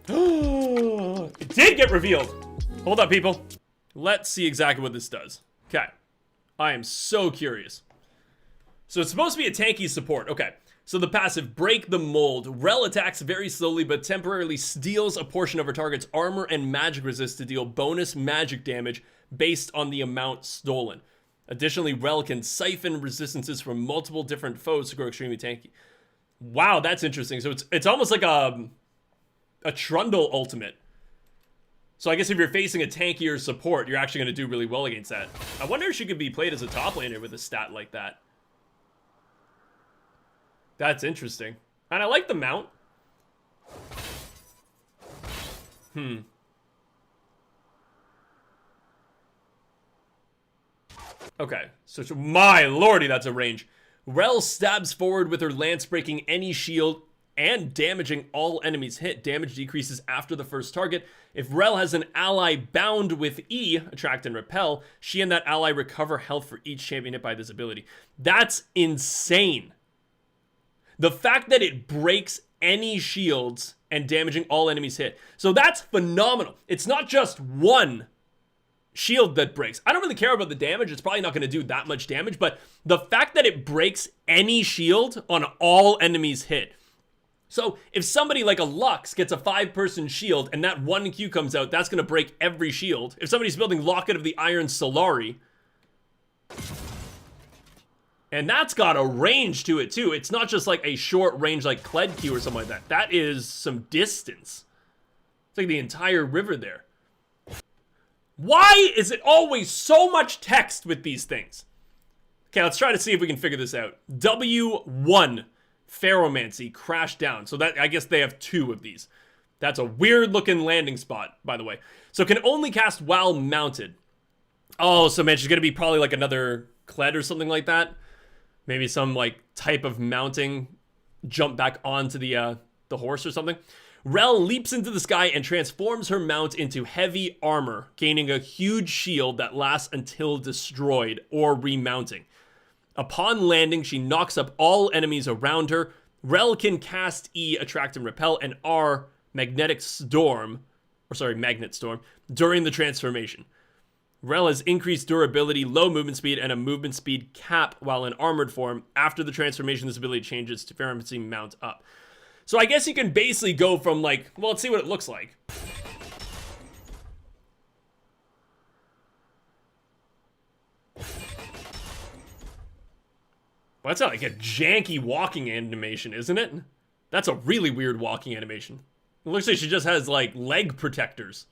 It did get revealed. Hold up, people. Let's see exactly what this does. Okay. I am so curious. So it's supposed to be a tanky support. Okay. So the passive, Break the Mold. Rell attacks very slowly but temporarily steals a portion of her target's armor and magic resist to deal bonus magic damage based on the amount stolen. Additionally, Rell can siphon resistances from multiple different foes to grow extremely tanky. Wow, that's interesting. So it's almost like a Trundle ultimate. So I guess if you're facing a tankier support, you're actually going to do really well against that. I wonder if she could be played as a top laner with a stat like that. That's interesting. And I like the mount. Okay, so my lordy, that's a range. Rell stabs forward with her lance, breaking any shield and damaging all enemies hit. Damage decreases after the first target. If Rell has an ally bound with E, Attract and Repel, she and that ally recover health for each champion hit by this ability. That's insane. The fact that it breaks any shields and damaging all enemies hit. So that's phenomenal. It's not just one shield that breaks. I don't really care about the damage. It's probably not going to do that much damage, but the fact that it breaks any shield on all enemies hit. So if somebody like a Lux gets a 5-person shield and that one Q comes out, that's going to break every shield. If somebody's building Locket of the Iron Solari, and that's got a range to it too. It's not just like a short range like Kled Q or something like that. That is some distance. It's like the entire river there. Why is it always so much text with these things? Okay, let's try to see if we can figure this out. W1, Ferromancy, crash down. So that, I guess they have 2 of these. That's a weird looking landing spot, by the way. So can only cast while mounted. Oh, so man, she's gonna be probably like another Kled or something like that. Maybe some like type of mounting, jump back onto the horse or something. Rell leaps into the sky and transforms her mount into heavy armor, gaining a huge shield that lasts until destroyed or remounting. Upon landing, she knocks up all enemies around her. Rell can cast E, Attract and Repel, and R, Magnet Storm during the transformation. Rell has increased durability, low movement speed, and a movement speed cap while in armored form. After the transformation, this ability changes to Ferromancy mount up. So I guess you can basically go from like, well, let's see what it looks like. Well, that's not like a janky walking animation, isn't it? That's a really weird walking animation. It looks like she just has like leg protectors.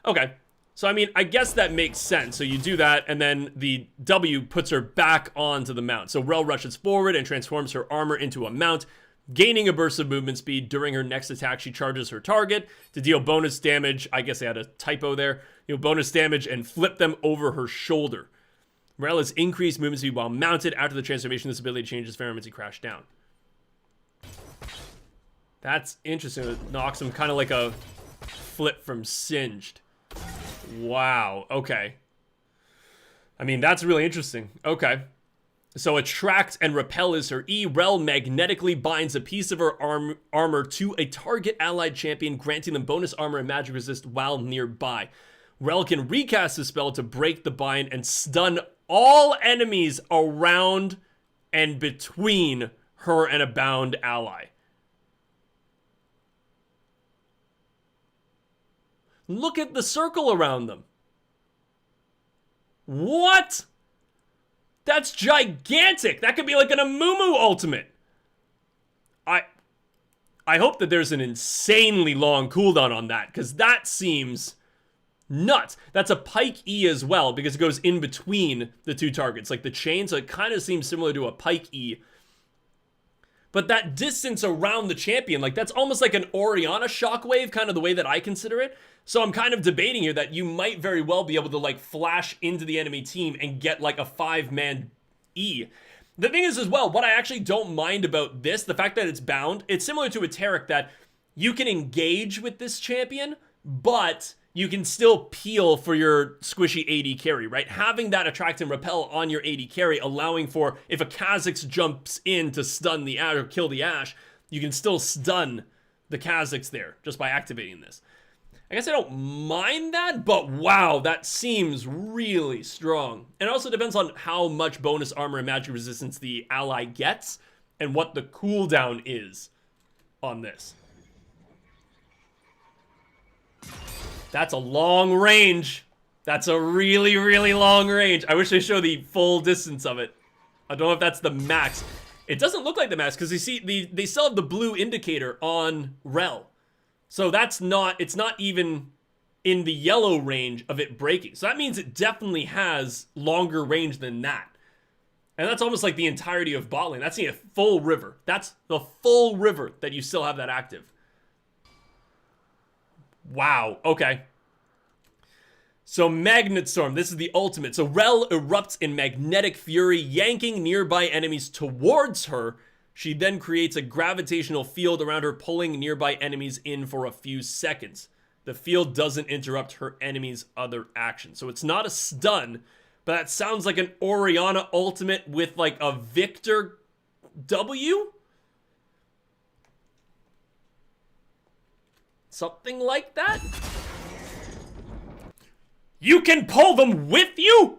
Okay. So, I mean, I guess that makes sense. So you do that, and then the W puts her back onto the mount. So Rell rushes forward and transforms her armor into a mount, gaining a burst of movement speed. During her next attack, she charges her target to deal bonus damage. I guess I had a typo there. Bonus damage and flip them over her shoulder. Rell has increased movement speed while mounted. After the transformation, this ability changes Ferromancy crash down. That's interesting. It knocks him kind of like a flip from Singed. Wow, okay. I mean, that's really interesting. Okay. So Attract and Repel is her E. Rell magnetically binds a piece of her armor to a target allied champion, granting them bonus armor and magic resist while nearby. Rell can recast the spell to break the bind and stun all enemies around and between her and a bound ally. Look at the circle around them. What? That's gigantic. That could be like an Amumu ultimate. I hope that there's an insanely long cooldown on that, because that seems nuts. That's a Pike E as well, because it goes in between the 2 targets, like the chain, so it kind of seems similar to a Pike E. But that distance around the champion, like that's almost like an Orianna shockwave, kind of the way that I consider it. So I'm kind of debating here that you might very well be able to like flash into the enemy team and get like a 5-man E. The thing is as well, what I actually don't mind about this, the fact that it's bound, it's similar to a Taric that you can engage with this champion, but you can still peel for your squishy AD carry, right? Having that Attract and Repel on your AD carry, allowing for, if a Kha'Zix jumps in to stun the Ashe or kill the Ashe, you can still stun the Kazakhs there just by activating this. I guess I don't mind that, but wow, that seems really strong. And it also depends on how much bonus armor and magic resistance the ally gets and what the cooldown is on this. That's a long range. That's a really, really long range. I wish they show the full distance of it. I don't know if that's the max. It doesn't look like the max because you see they still have the blue indicator on Rell. So that's not, it's not even in the yellow range of it breaking. So that means it definitely has longer range than that. And that's almost like the entirety of bot lane. That's a full river. That's the full river that you still have that active. Wow, okay. So Magnet Storm, this is the ultimate. So Rell erupts in magnetic fury, yanking nearby enemies towards her. She then creates a gravitational field around her, pulling nearby enemies in for a few seconds. The field doesn't interrupt her enemy's other actions. So it's not a stun, but that sounds like an Orianna ultimate with like a Victor W? Something like that? You can pull them with you?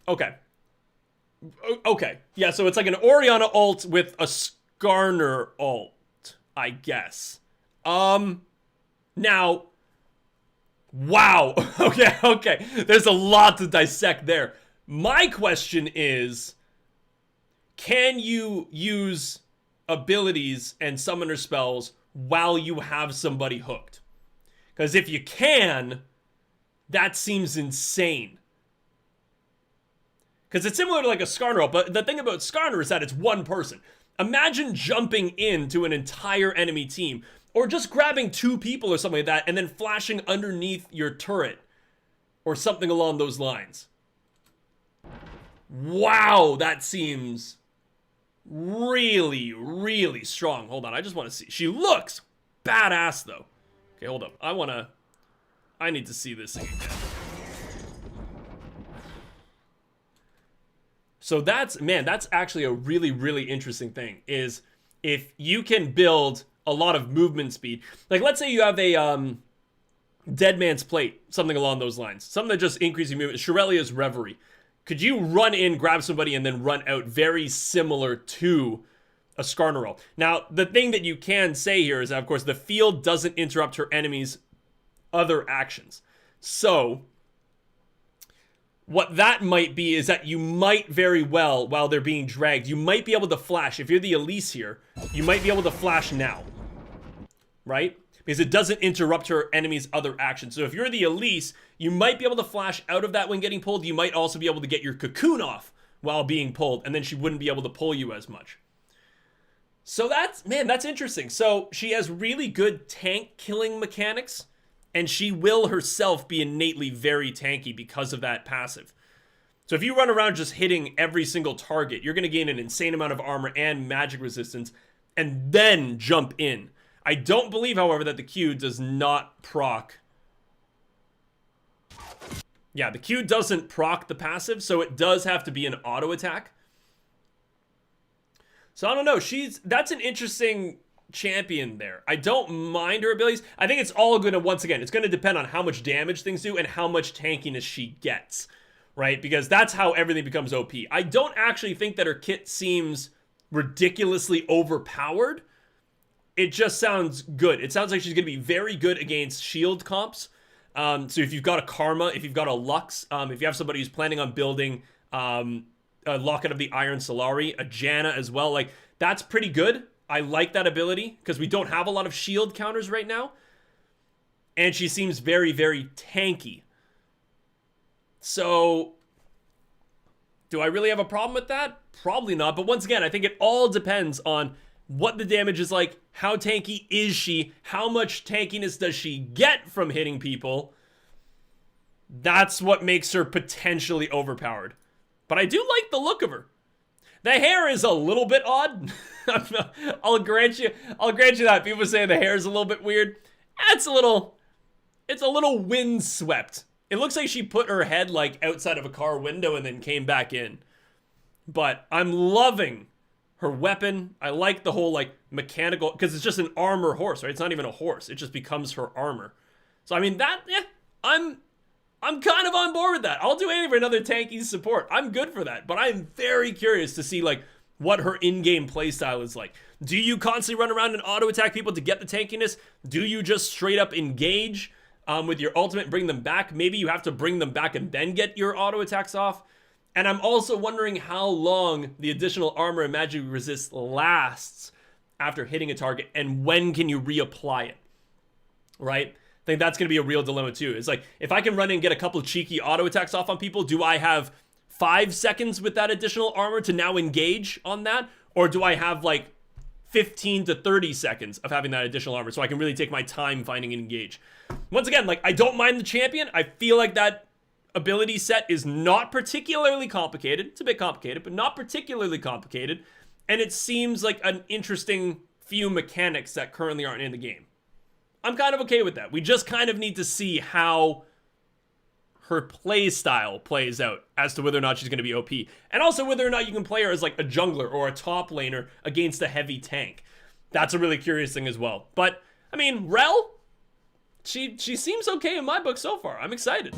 Okay. Okay. Yeah, so it's like an Orianna ult with a Skarner ult, I guess. Now, wow. Okay. There's a lot to dissect there. My question is, can you use abilities and summoner spells while you have somebody hooked? Because if you can, that seems insane. Because it's similar to like a Skarner ult, but the thing about Skarner is that it's one person. Imagine jumping into an entire enemy team, or just grabbing two people or something like that, and then flashing underneath your turret, or something along those lines. Wow, that seems really, really strong. Hold on, I just want to see. She looks badass, though. Okay, hold up. I need to see this thing again. So that's actually a really, really interesting thing, is if you can build a lot of movement speed. Like, let's say you have a Dead Man's Plate, something along those lines. Something that just increases movement. Shurelia's Reverie. Could you run in, grab somebody, and then run out, very similar to a Skarner ult? Now, the thing that you can say here is that, of course, the field doesn't interrupt her enemy's other actions. So what that might be is that you might very well, while they're being dragged, you might be able to flash. If you're the Elise here, you might be able to flash now, right? Because it doesn't interrupt her enemy's other actions. So if you're the Elise, you might be able to flash out of that when getting pulled. You might also be able to get your cocoon off while being pulled, and then she wouldn't be able to pull you as much. So that's interesting. So she has really good tank killing mechanics, and she will herself be innately very tanky because of that passive. So if you run around just hitting every single target, you're going to gain an insane amount of armor and magic resistance, and then jump in. I don't believe, however, that the Q does not proc. Yeah, the Q doesn't proc the passive, so it does have to be an auto attack. So I don't know, that's an interesting champion there. I don't mind her abilities. I think it's all going to, once again, it's going to depend on how much damage things do and how much tankiness she gets, right? Because that's how everything becomes OP. I don't actually think that her kit seems ridiculously overpowered. It just sounds good. It sounds like she's going to be very good against shield comps. So if you've got a Karma, if you've got a Lux, if you have somebody who's planning on building a Locket of the Iron Solari, a Janna as well, like, that's pretty good. I like that ability because we don't have a lot of shield counters right now. And she seems very, very tanky. So do I really have a problem with that? Probably not. But once again, I think it all depends on what the damage is like, how tanky is she, how much tankiness does she get from hitting people. That's what makes her potentially overpowered. But I do like the look of her. The hair is a little bit odd. I'll grant you that. People say the hair is a little bit weird. It's a little windswept, It looks like she put her head like outside of a car window and then came back in. But I'm loving her weapon. I like the whole like mechanical, because it's just an armor horse, right? It's not even a horse. It just becomes her armor. So I mean that, yeah, I'm kind of on board with that. I'll do anything for another tanky support. I'm good for that. But I'm very curious to see like what her in-game playstyle is like. Do you constantly run around and auto-attack people to get the tankiness? Do you just straight up engage with your ultimate and bring them back? Maybe you have to bring them back and then get your auto-attacks off. And I'm also wondering how long the additional armor and magic resist lasts after hitting a target, and when can you reapply it, right? I think that's going to be a real dilemma too. It's like, if I can run in and get a couple of cheeky auto-attacks off on people, do I have 5 seconds with that additional armor to now engage on that? Or do I have like 15 to 30 seconds of having that additional armor so I can really take my time finding and engage? Once again, like, I don't mind the champion. I feel like that ability set is not particularly complicated. It's a bit complicated, but not particularly complicated. And it seems like an interesting few mechanics that currently aren't in the game. I'm kind of okay with that. We just kind of need to see how her play style plays out as to whether or not she's going to be OP. And also whether or not you can play her as like a jungler or a top laner against a heavy tank. That's a really curious thing as well. But, I mean, Rell, she seems okay in my book so far. I'm excited.